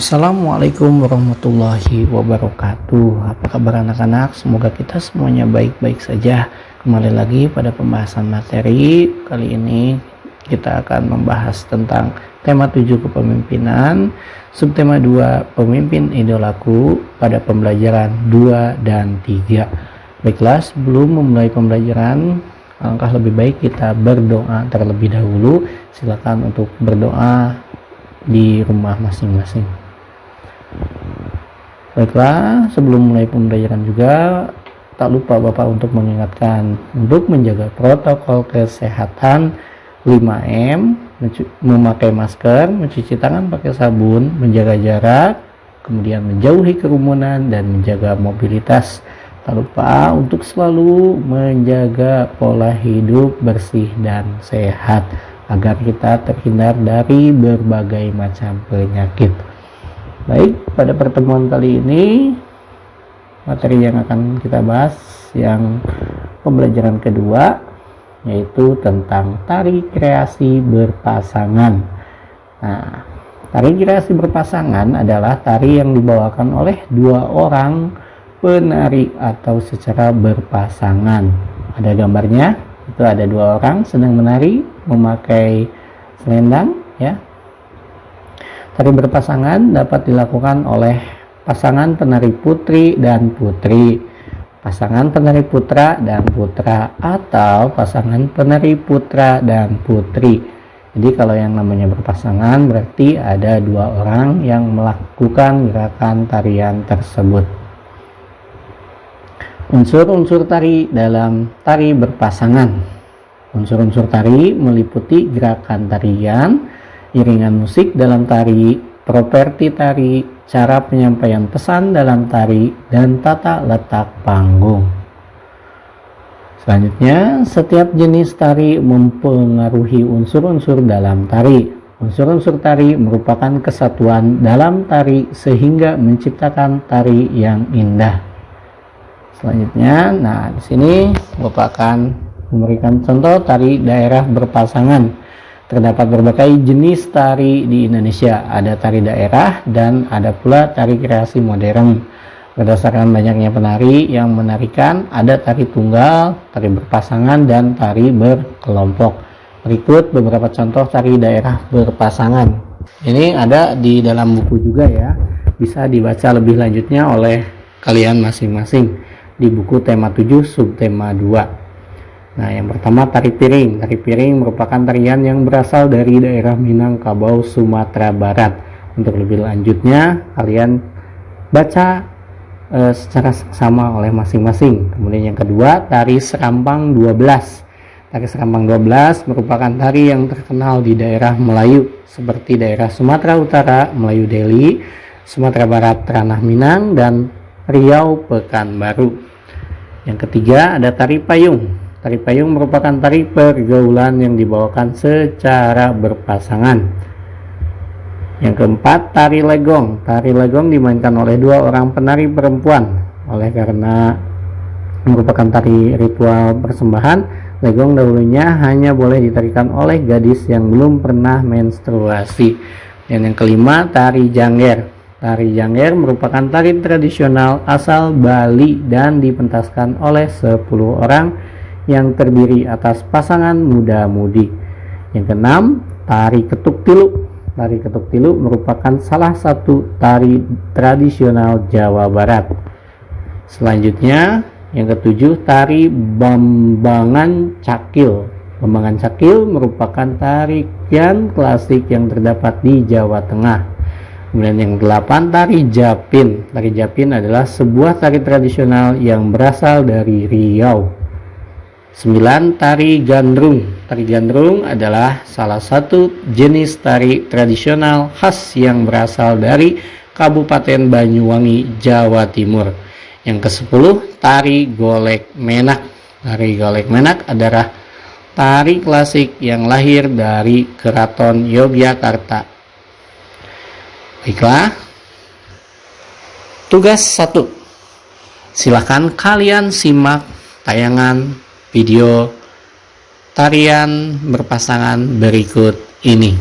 Assalamualaikum warahmatullahi wabarakatuh. Apa kabar anak-anak? Semoga kita semuanya baik-baik saja. Kembali lagi pada pembahasan materi. Kali ini kita akan membahas tentang tema 7 kepemimpinan, subtema 2 pemimpin idolaku pada pembelajaran 2 dan 3. Baiklah, sebelum memulai pembelajaran, alangkah lebih baik kita berdoa terlebih dahulu. Silakan untuk berdoa di rumah masing-masing. Baiklah, sebelum mulai pembelajaran juga tak lupa Bapak untuk mengingatkan untuk menjaga protokol kesehatan 5M, memakai masker, mencuci tangan pakai sabun, menjaga jarak, kemudian menjauhi kerumunan dan menjaga mobilitas. Tak lupa untuk selalu menjaga pola hidup bersih dan sehat agar kita terhindar dari berbagai macam penyakit. Baik, pada pertemuan kali ini materi yang akan kita bahas yang pembelajaran kedua, yaitu tentang tari kreasi berpasangan. Nah, tari kreasi berpasangan adalah tari yang dibawakan oleh dua orang penari atau secara berpasangan. Ada gambarnya, itu ada dua orang sedang menari memakai selendang, ya. Tari berpasangan dapat dilakukan oleh pasangan penari putri dan putri, pasangan penari putra dan putra, atau pasangan penari putra dan putri. Jadi kalau yang namanya berpasangan berarti ada dua orang yang melakukan gerakan tarian tersebut. Unsur-unsur tari dalam tari berpasangan. Unsur-unsur tari meliputi gerakan tarian, iringan musik dalam tari, properti tari, cara penyampaian pesan dalam tari, dan tata letak panggung. Selanjutnya, setiap jenis tari mempengaruhi unsur-unsur dalam tari. Unsur-unsur tari merupakan kesatuan dalam tari sehingga menciptakan tari yang indah. Selanjutnya, di sini Bapak akan memberikan contoh tari daerah berpasangan. Terdapat berbagai jenis tari di Indonesia. Ada tari daerah dan ada pula tari kreasi modern. Berdasarkan banyaknya penari yang menarikan, ada tari tunggal, tari berpasangan, dan tari berkelompok. Berikut beberapa contoh tari daerah berpasangan. Ini ada di dalam buku juga ya. Bisa dibaca lebih lanjutnya oleh kalian masing-masing di buku tema 7 subtema 2. Nah, yang pertama tari piring. Tari piring merupakan tarian yang berasal dari daerah Minangkabau, Sumatera Barat. Untuk lebih lanjutnya, kalian baca secara seksama oleh masing-masing. Kemudian yang kedua, tari serampang 12. Tari serampang 12 merupakan tari yang terkenal di daerah Melayu, seperti daerah Sumatera Utara, Melayu Deli, Sumatera Barat, Ranah Minang, dan Riau, Pekanbaru. Yang ketiga, ada tari payung. Tari payung merupakan tari pergaulan yang dibawakan secara berpasangan. Yang keempat, tari legong. Tari legong dimainkan oleh dua orang penari perempuan. Oleh karena merupakan tari ritual persembahan, legong dahulunya hanya boleh ditarikan oleh gadis yang belum pernah menstruasi. Dan yang kelima, tari jangger. Tari jangger merupakan tari tradisional asal Bali dan dipentaskan oleh 10 orang yang terdiri atas pasangan muda-mudi. Yang keenam, tari ketuk tilu. Tari ketuk tilu merupakan salah satu tari tradisional Jawa Barat. Selanjutnya, yang ketujuh, tari bambangan cakil. Bambangan cakil merupakan tarian klasik yang terdapat di Jawa Tengah. Kemudian yang delapan, tari japin. Tari japin adalah sebuah tari tradisional yang berasal dari Riau. 9, tari gandrung. Tari gandrung adalah salah satu jenis tari tradisional khas yang berasal dari Kabupaten Banyuwangi, Jawa Timur. Yang ke-10, tari golek menak. Tari golek menak adalah tari klasik yang lahir dari Keraton Yogyakarta. Baiklah, tugas 1. Silakan kalian simak tayangan video tarian berpasangan berikut ini.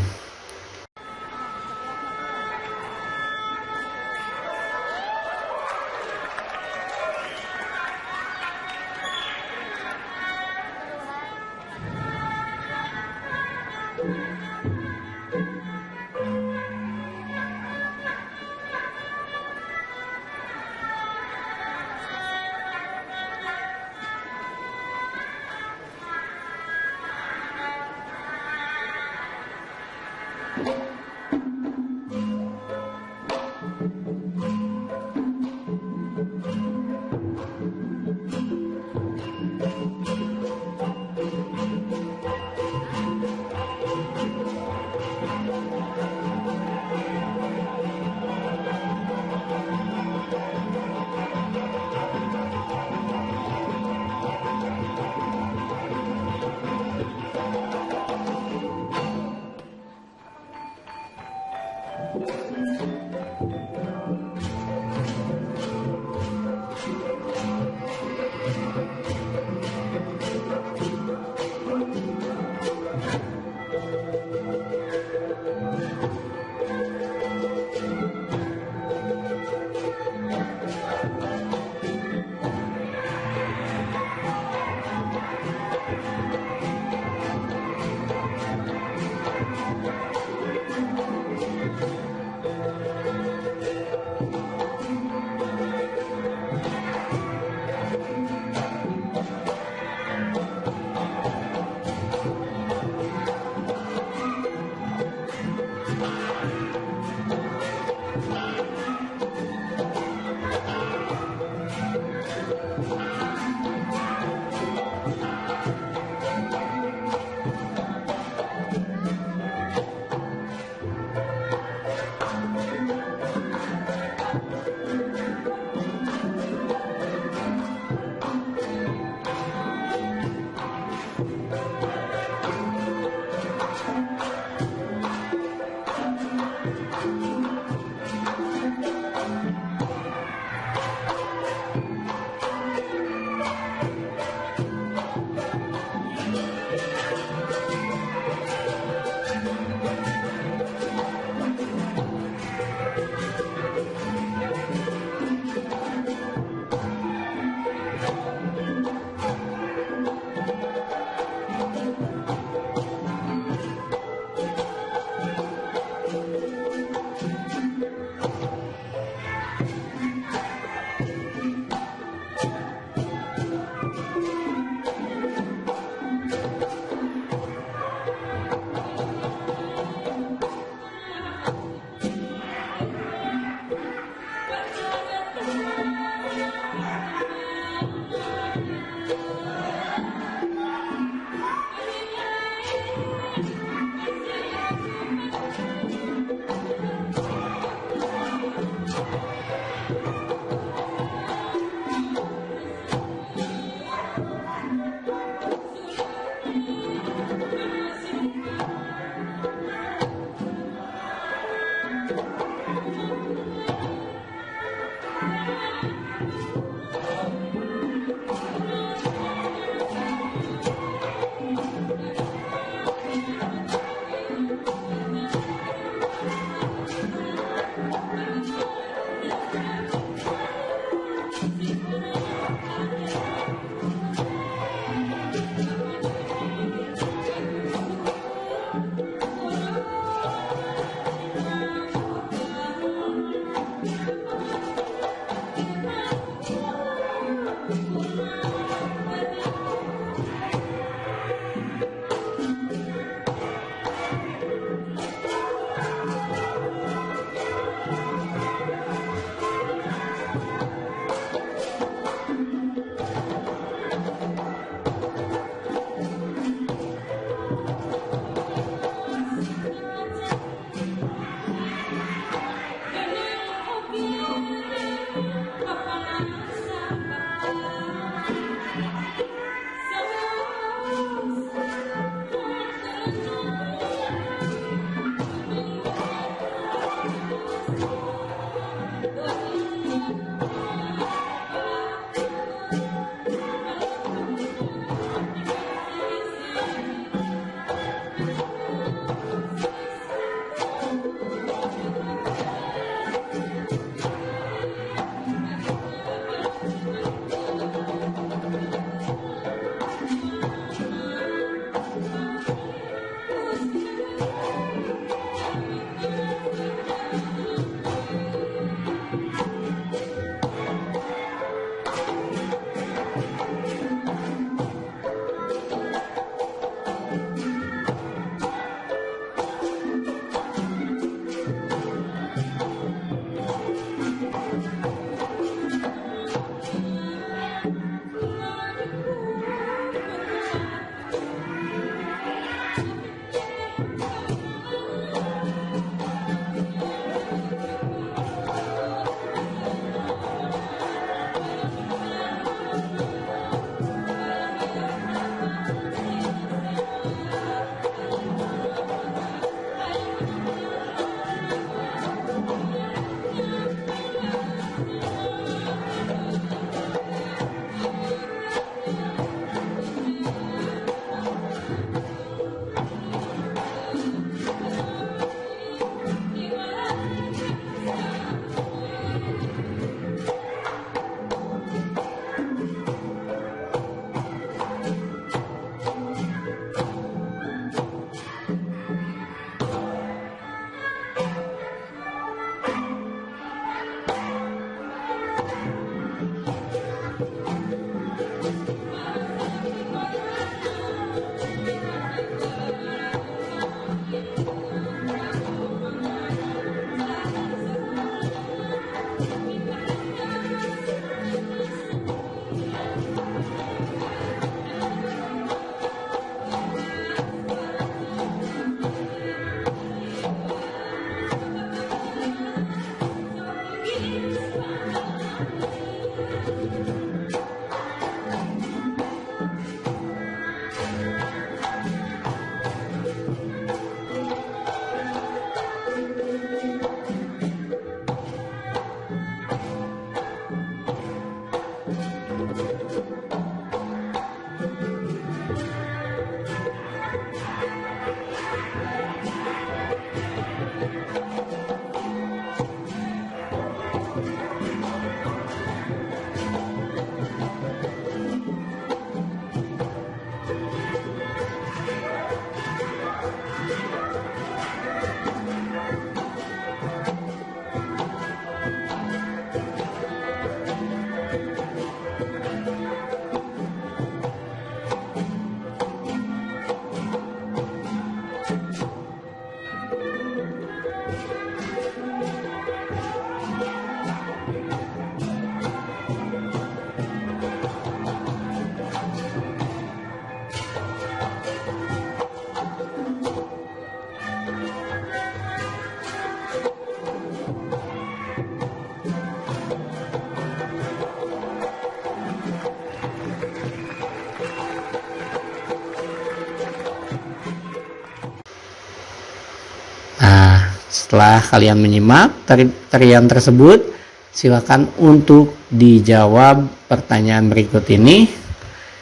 Setelah kalian menyimak tarian tersebut, silakan untuk dijawab pertanyaan berikut ini.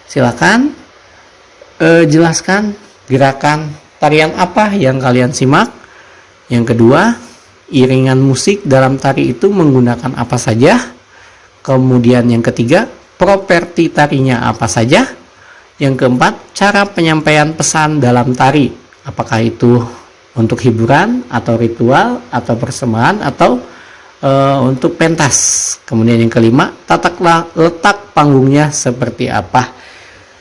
Silakan jelaskan gerakan tarian apa yang kalian simak. Yang kedua, iringan musik dalam tari itu menggunakan apa saja. Kemudian yang ketiga, properti tarinya apa saja. Yang keempat, cara penyampaian pesan dalam tari. Apakah itu untuk hiburan atau ritual atau persembahan atau untuk pentas. Kemudian yang kelima, letak panggungnya seperti apa.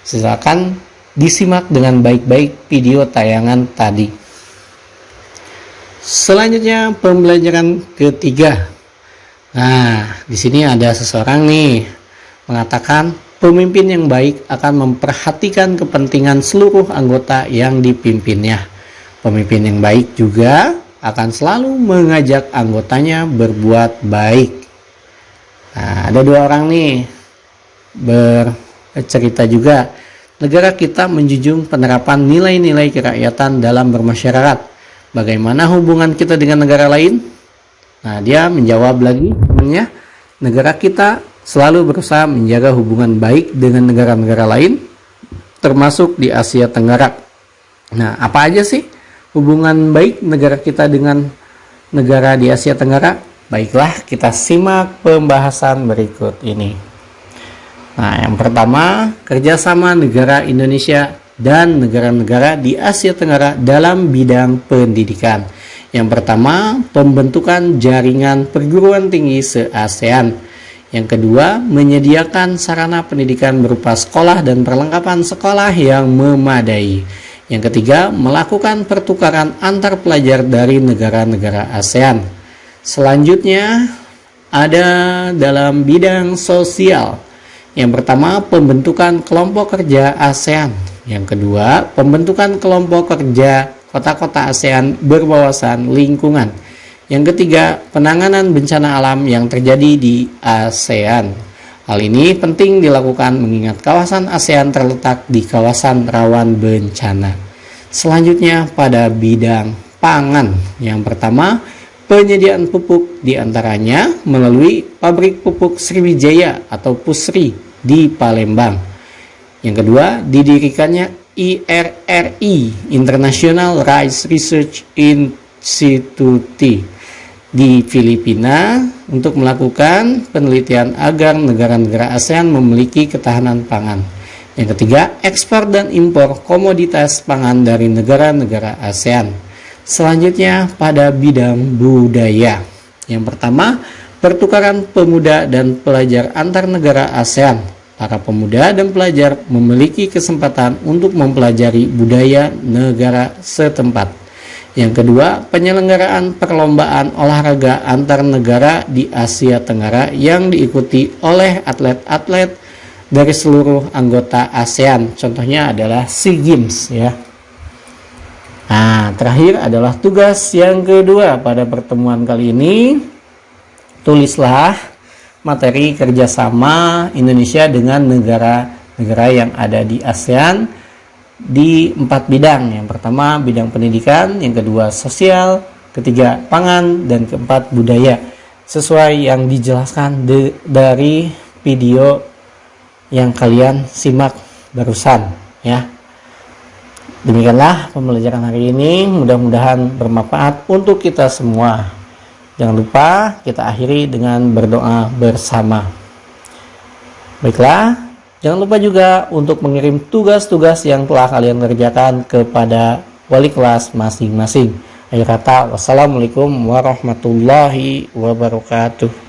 Silakan disimak dengan baik-baik video tayangan tadi. Selanjutnya pembelajaran ketiga. Nah, di sini ada seseorang nih mengatakan pemimpin yang baik akan memperhatikan kepentingan seluruh anggota yang dipimpinnya. Pemimpin yang baik juga akan selalu mengajak anggotanya berbuat baik. Nah, ada dua orang nih bercerita juga. Negara kita menjunjung penerapan nilai-nilai kerakyatan dalam bermasyarakat. Bagaimana hubungan kita dengan negara lain? Nah, dia menjawab lagi temannya, negara kita selalu berusaha menjaga hubungan baik dengan negara-negara lain, termasuk di Asia Tenggara. Nah, apa aja sih hubungan baik negara kita dengan negara di Asia Tenggara? Baiklah, kita simak pembahasan berikut ini. Nah, yang pertama, kerjasama negara Indonesia dan negara-negara di Asia Tenggara dalam bidang pendidikan. Yang pertama, pembentukan jaringan perguruan tinggi se-ASEAN. Yang kedua, menyediakan sarana pendidikan berupa sekolah dan perlengkapan sekolah yang memadai. Yang ketiga, melakukan pertukaran antar pelajar dari negara-negara ASEAN. Selanjutnya, ada dalam bidang sosial. Yang pertama, pembentukan kelompok kerja ASEAN. Yang kedua, pembentukan kelompok kerja kota-kota ASEAN berwawasan lingkungan. Yang ketiga, penanganan bencana alam yang terjadi di ASEAN. Hal ini penting dilakukan mengingat kawasan ASEAN terletak di kawasan rawan bencana. Selanjutnya pada bidang pangan. Yang pertama, penyediaan pupuk diantaranya melalui pabrik pupuk Sriwijaya atau PUSRI di Palembang. Yang kedua, didirikannya IRRI, International Rice Research Institute di Filipina untuk melakukan penelitian agar negara-negara ASEAN memiliki ketahanan pangan. Yang ketiga, ekspor dan impor komoditas pangan dari negara-negara ASEAN. Selanjutnya pada bidang budaya. Yang pertama, pertukaran pemuda dan pelajar antar negara ASEAN. Para pemuda dan pelajar memiliki kesempatan untuk mempelajari budaya negara setempat. Yang kedua, penyelenggaraan perlombaan olahraga antar negara di Asia Tenggara yang diikuti oleh atlet-atlet dari seluruh anggota ASEAN. Contohnya adalah SEA Games ya. Nah, terakhir adalah tugas yang kedua pada pertemuan kali ini. Tulislah materi kerjasama Indonesia dengan negara-negara yang ada di ASEAN di 4 bidang. Yang pertama bidang pendidikan, yang kedua sosial, ketiga pangan, dan keempat budaya. Sesuai yang dijelaskan dari video yang kalian simak barusan ya. Demikianlah pembelajaran hari ini, mudah-mudahan bermanfaat untuk kita semua. Jangan lupa kita akhiri dengan berdoa bersama. Baiklah, jangan lupa juga untuk mengirim tugas-tugas yang telah kalian kerjakan kepada wali kelas masing-masing. Akhir kata, wassalamualaikum warahmatullahi wabarakatuh.